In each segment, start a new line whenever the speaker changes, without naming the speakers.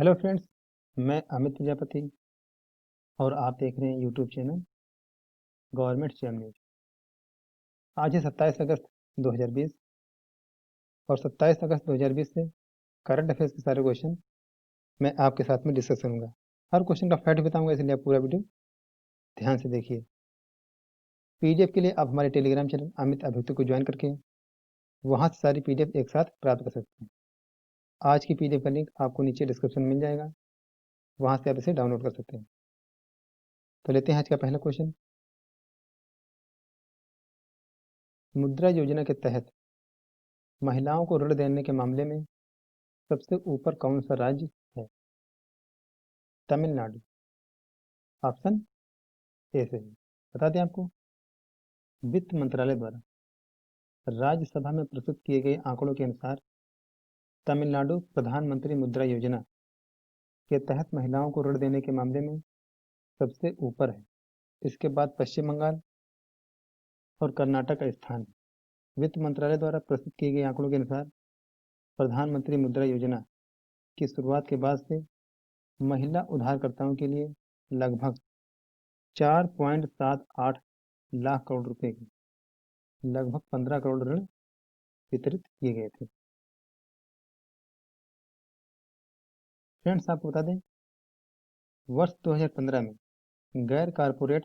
Hello friends, मैं अमित प्रजापति और आप देख रहे हैं YouTube channel government channel news. आज है 27 अगस्त 2020 और 27 अगस्त 2020 से करंट अफेयर्स के सारे क्वेश्चन मैं आपके साथ में डिस्कस करूंगा। हर क्वेश्चन का फैक्ट बताऊंगा, इसलिए आप पूरा वीडियो ध्यान से देखिए। पीडीएफ के लिए आप हमारे टेलीग्राम चैनल अमित अभियुक्त को ज्वाइन करके वहाँ से सारी पीडीएफ एक साथ प्राप्त कर सकते हैं। आज की पीडीएफ का लिंक आपको नीचे डिस्क्रिप्शन में मिल जाएगा, वहाँ से आप इसे डाउनलोड कर सकते हैं। तो लेते हैं आज का पहला क्वेश्चन। मुद्रा योजना के तहत महिलाओं को ऋण देने के मामले में सबसे ऊपर कौन सा राज्य है? तमिलनाडु। ऑप्शन ए सही। बता दें आपको, वित्त मंत्रालय द्वारा राज्यसभा में प्रस्तुत किए गए आंकड़ों के अनुसार तमिलनाडु प्रधानमंत्री मुद्रा योजना के तहत महिलाओं को ऋण देने के मामले में सबसे ऊपर है। इसके बाद पश्चिम बंगाल और कर्नाटक का स्थान है। वित्त मंत्रालय द्वारा प्रस्तुत किए गए आंकड़ों के अनुसार प्रधानमंत्री मुद्रा योजना की शुरुआत के बाद से महिला उधारकर्ताओं के लिए लगभग 4.78 लाख करोड़ रुपए के लगभग 15 करोड़ ऋण वितरित किए गए थे। फ्रेंड्स, आपको बता दें, वर्ष 2015 में गैर कारपोरेट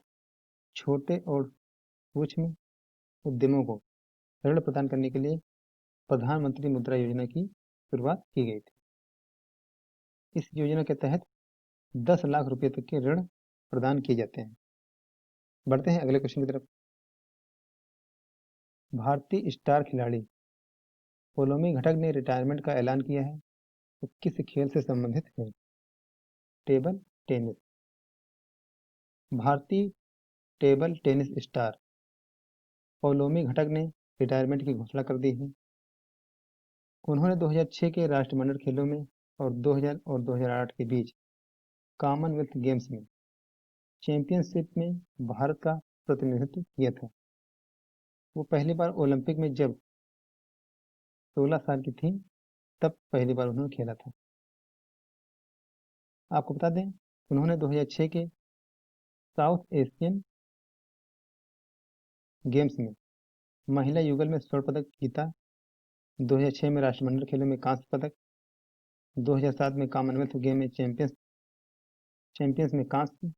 छोटे और सूक्ष्म उद्यमों को ऋण प्रदान करने के लिए प्रधानमंत्री मुद्रा योजना की शुरुआत की गई थी। इस योजना के तहत 10 लाख रुपए तक के ऋण प्रदान किए जाते हैं। बढ़ते हैं अगले क्वेश्चन की तरफ। भारतीय स्टार खिलाड़ी पोलोमी घटक ने रिटायरमेंट का ऐलान किया है, तो किस खेल से संबंधित है? Table tennis. भारतीय टेबल टेनिस स्टार पोलोमी घटक ने रिटायरमेंट की घोषणा कर दी है। उन्होंने 2006 के राष्ट्रमंडल खेलों में और 2000 और 2008 के बीच कॉमनवेल्थ गेम्स में चैंपियनशिप में भारत का प्रतिनिधित्व किया था। वो पहली बार ओलंपिक में जब 16 साल की थी, तब पहली बार उन्होंने खेला था। आपको बता दें, उन्होंने 2006 के साउथ एशियन गेम्स में महिला युगल में स्वर्ण पदक जीता। 2006 में राष्ट्रमंडल खेलों में कांस्य पदक, 2007 में कॉमनवेल्थ गेम में चैंपियंस में कांस्य,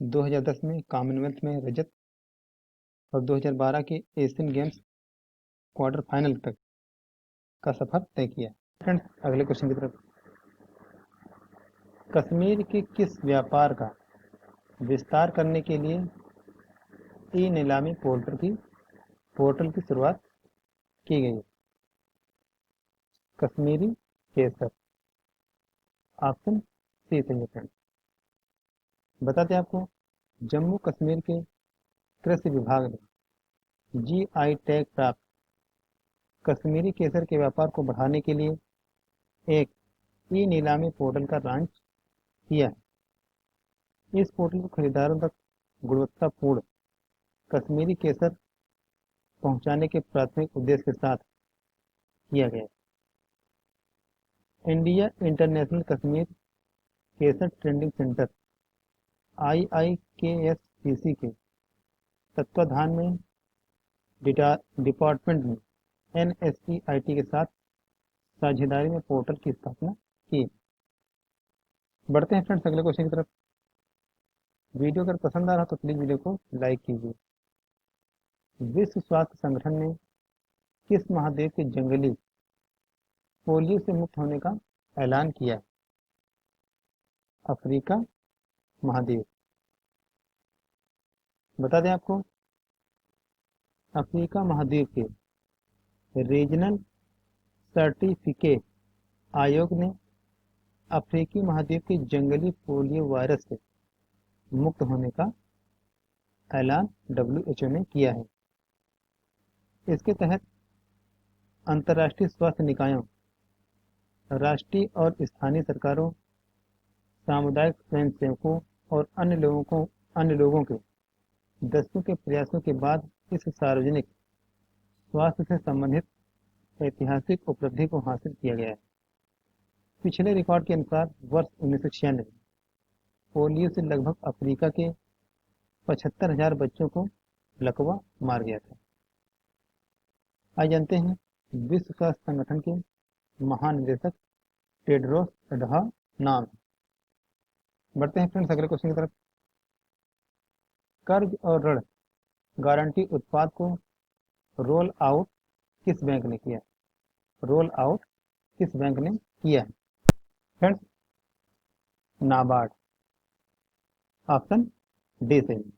2010 में कॉमनवेल्थ में रजत और 2012 के एशियन गेम्स क्वार्टर फाइनल तक का सफर तय किया। फ्रेंड्स, अगले क्वेश्चन की तरफ। कश्मीर के किस व्यापार का विस्तार करने के लिए ई नीलामी पोर्टल की शुरुआत की गई? कश्मीरी केसर। ऑप्शन सी सही है। फ्रेंड्स, बताते आपको, जम्मू कश्मीर के कृषि विभाग ने जीआई टैग प्राप्त कश्मीरी केसर के व्यापार को बढ़ाने के लिए एक ई नीलामी पोर्टल का लॉन्च किया है। इस पोर्टल को खरीदारों तक गुणवत्तापूर्ण कश्मीरी केसर पहुंचाने के प्राथमिक उद्देश्य के साथ किया गया। इंडिया इंटरनेशनल कश्मीर केसर ट्रेडिंग सेंटर IIKSCC के तत्वाधान में डिपार्टमेंट ने NSEIT के साथ साझेदारी में पोर्टल की स्थापना की। बढ़ते हैं फ्रेंड्स अगले क्वेश्चन की तरफ। वीडियो अगर पसंद आ रहा तो प्लीज वीडियो को लाइक कीजिए। विश्व स्वास्थ्य संगठन ने किस महाद्वीप के जंगली पोलियो से मुक्त होने का ऐलान किया? अफ्रीका महाद्वीप। बता दें आपको, अफ्रीका महाद्वीप के रीजनल सर्टिफिकेट आयोग ने अफ्रीकी महाद्वीप के जंगली पोलियो वायरस से मुक्त होने का ऐलान WHO ने किया है। इसके तहत अंतर्राष्ट्रीय स्वास्थ्य निकायों, राष्ट्रीय और स्थानीय सरकारों, सामुदायिक स्वयंसेवकों और अन्य लोगों के दशकों के प्रयासों के बाद इस सार्वजनिक स्वास्थ्य से संबंधित ऐतिहासिक उपलब्धि को हासिल किया गया है। पिछले रिकॉर्ड के अनुसार वर्ष 1996 पोलियो से लगभग अफ्रीका के 75,000 बच्चों को लकवा मार गया था। आज जानते हैं विश्व स्वास्थ्य संगठन के महानिदेशक टेड्रोस अडहा नाम है। बढ़ते हैं फ्रेंड्स अगले क्वेश्चन की तरफ। कर्ज और ऋण गारंटी उत्पाद को रोल आउट किस बैंक ने किया? रोल आउट किस बैंक ने किया है? फ्रेंड्स नाबार्ड, ऑप्शन डी सही।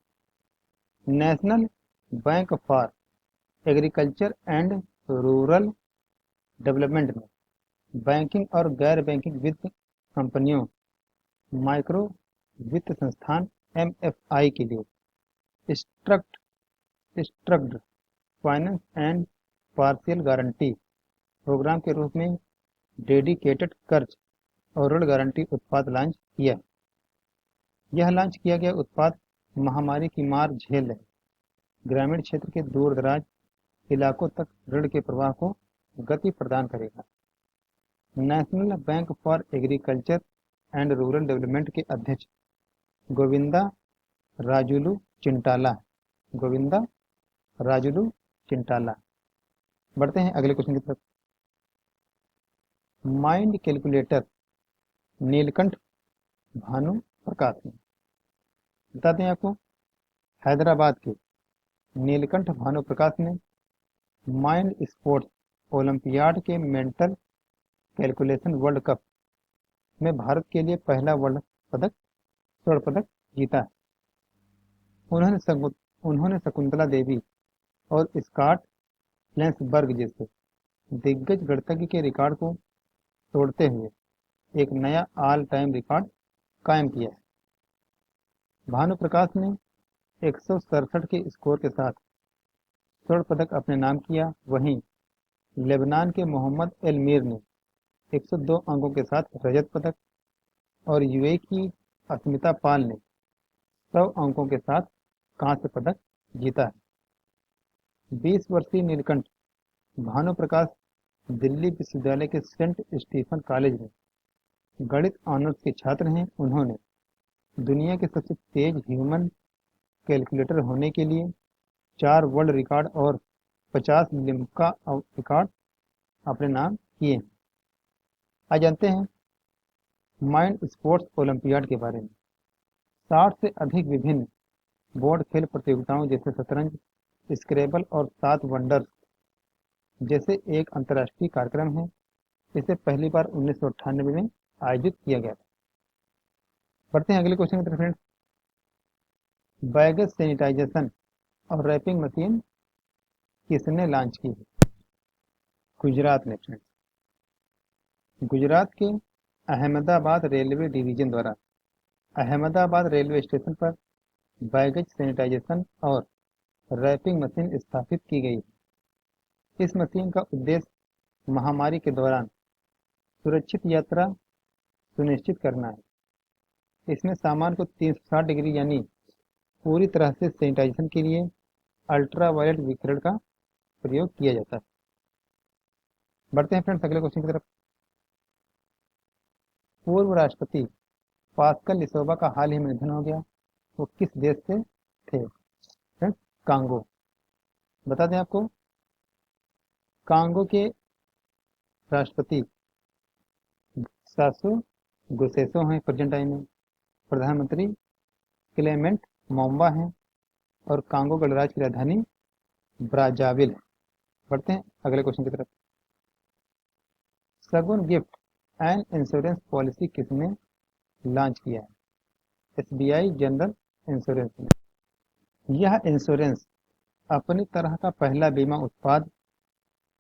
National bank for agriculture and rural development में बैंकिंग और गैर बैंकिंग वित्त कंपनियों, माइक्रो वित्त संस्थान एमएफआई के लिए structured finance and partial guarantee program के रूप में डेडिकेटेड कर्ज और ऋण गारंटी उत्पाद लॉन्च किया। यह लॉन्च किया गया उत्पाद महामारी की मार झेल रहे ग्रामीण क्षेत्र के दूर दराज इलाकों तक ऋण के प्रवाह को गति प्रदान करेगा। National bank for agriculture and rural development के अध्यक्ष गोविंदा राजुलू चिंटाला। गोविंदा राजुलू चिंटाला। बढ़ते हैं अगले क्वेश्चन की तरफ। माइंड कैलकुलेटर नीलकंठ भानु प्रकाश ने, बताते हैं आपको, हैदराबाद के नीलकंठ भानु प्रकाश ने माइंड स्पोर्ट्स ओलंपियाड के मेंटल कैलकुलेशन वर्ल्ड कप में भारत के लिए पहला स्वर्ण पदक जीता है। उन्होंने शकुंतला देवी और स्कॉट लेंसबर्ग जैसे दिग्गज गणितज्ञ के रिकॉर्ड को तोड़ते हुए एक नया ऑल टाइम रिकॉर्ड कायम किया है। भानु प्रकाश ने 167 के स्कोर के साथ स्वर्ण पदक अपने नाम किया। वहीं लेबनान के मोहम्मद एल मीर ने 102 अंकों के साथ रजत पदक और यूएई की अस्मिता पाल ने 100 अंकों के साथ कांस्य पदक जीता है। 20 वर्षीय नीलकंठ भानु प्रकाश दिल्ली विश्वविद्यालय के सेंट स्टीफन कॉलेज में गणित ऑनर्स के छात्र हैं। उन्होंने दुनिया के सबसे तेज ह्यूमन कैलकुलेटर होने के लिए 4 वर्ल्ड रिकॉर्ड और 50 लिम्का रिकॉर्ड अपने नाम किए हैं। आज जानते हैं माइंड स्पोर्ट्स ओलंपियाड के बारे में। 60 से अधिक विभिन्न बोर्ड खेल प्रतियोगिताओं जैसे शतरंज, स्क्रेबल और 7 वंडर्स जैसे एक अंतर्राष्ट्रीय कार्यक्रम है। इसे पहली बार 1998 में आयोजित किया गया था। बढ़ते हैं अगले क्वेश्चन की तरफ फ्रेंड्स। बैगेज सैनिटाइजेशन और रैपिंग मशीन किसने लॉन्च की है? गुजरात ने फ्रेंड्स। गुजरात के अहमदाबाद रेलवे डिवीजन द्वारा अहमदाबाद रेलवे स्टेशन पर बैगेज सैनिटाइजेशन और रैपिंग मशीन स्थापित की गई है। इस मशीन का उद्देश्य महामारी के दौरान सुरक्षित यात्रा सुनिश्चित करना है। इसमें सामान को 360 डिग्री यानी पूरी तरह से सैनिटाइजेशन के लिए अल्ट्रावायलेट विकिरण का प्रयोग किया जाता है। बढ़ते हैं फ्रेंड्स अगले क्वेश्चन की तरफ। पूर्व राष्ट्रपति पास्कल लिसोबा का हाल ही में निधन हो गया। वो किस देश से थे? Friends Congo. बता दें आपको, कांगो के राष्ट्रपति सासू गुसेसो हैं प्रेजेंट टाइम में। प्रधानमंत्री क्लेमेंट मोम्बा हैं और कांगो गणराज्य की राजधानी ब्राज़ाविल है। बढ़ते हैं अगले क्वेश्चन की तरफ। सगुन गिफ्ट एंड इंश्योरेंस पॉलिसी किसने लॉन्च किया है? एसबीआई जनरल इंश्योरेंस ने। यह इंश्योरेंस अपनी तरह का पहला बीमा उत्पाद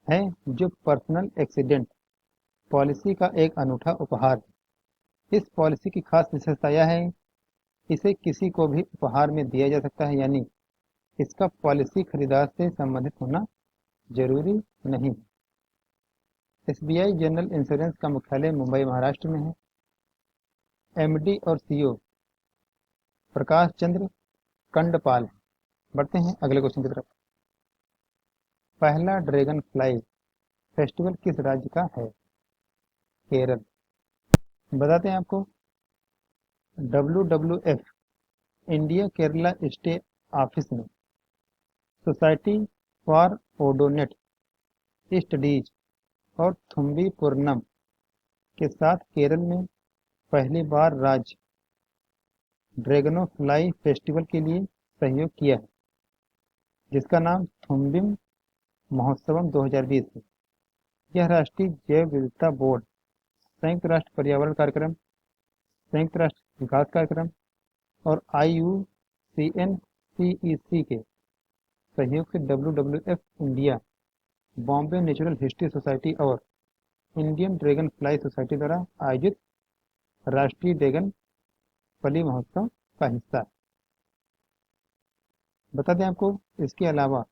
है जो पर्सनल एक्सीडेंट पॉलिसी का एक अनूठा उपहार है। इस पॉलिसी की खास विशेषता यह है, इसे किसी को भी उपहार में दिया जा सकता है, यानी इसका पॉलिसी खरीदार से संबंधित होना जरूरी नहीं है। एसबीआई जनरल इंश्योरेंस का मुख्यालय मुंबई महाराष्ट्र में है। एमडी और सीईओ प्रकाश चंद्र कंडपाल है। बढ़ते हैं अगले क्वेश्चन की तरफ। पहला ड्रैगन फ्लाई फेस्टिवल किस राज्य का है? केरल। बताते हैं आपको, WWF India Kerala state office ने सोसाइटी फॉर ओडोनेट स्टडीज और थुम्बी पूर्णम के साथ केरल में पहली बार राज्य ड्रैगनोफ्लाई फेस्टिवल के लिए सहयोग किया है, जिसका नाम थुम्बिम महोत्सवम 2020 है। यह राष्ट्रीय जैव विविधता बोर्ड, संयुक्त राष्ट्र पर्यावरण कार्यक्रम, संयुक्त राष्ट्र विकास कार्यक्रम और IUCN-CEC के सहयोग से WWF India, Bombay natural history society और इंडियन ड्रैगन फ्लाई सोसाइटी द्वारा आयोजित राष्ट्रीय ड्रैगन फली महोत्सव का हिस्सा है। बता दें आपको, इसके अलावा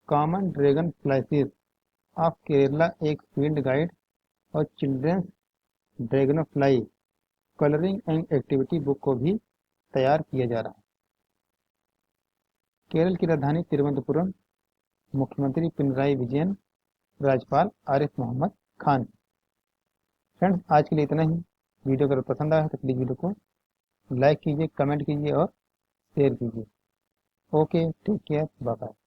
common dragon flies of Kerala एक फील्ड गाइड और children's dragonfly colouring and activity book को भी तैयार किया जा रहा है। केरल की राजधानी तिरुवनंतपुरम, मुख्यमंत्री पिनराई विजयन, राज्यपाल आरिफ मोहम्मद खान। फ्रेंड्स, आज के लिए इतना ही। वीडियो अगर पसंद आया तो प्लीज़ वीडियो को लाइक कीजिए, कमेंट कीजिए और शेयर कीजिए। Okay, take care, bye bye.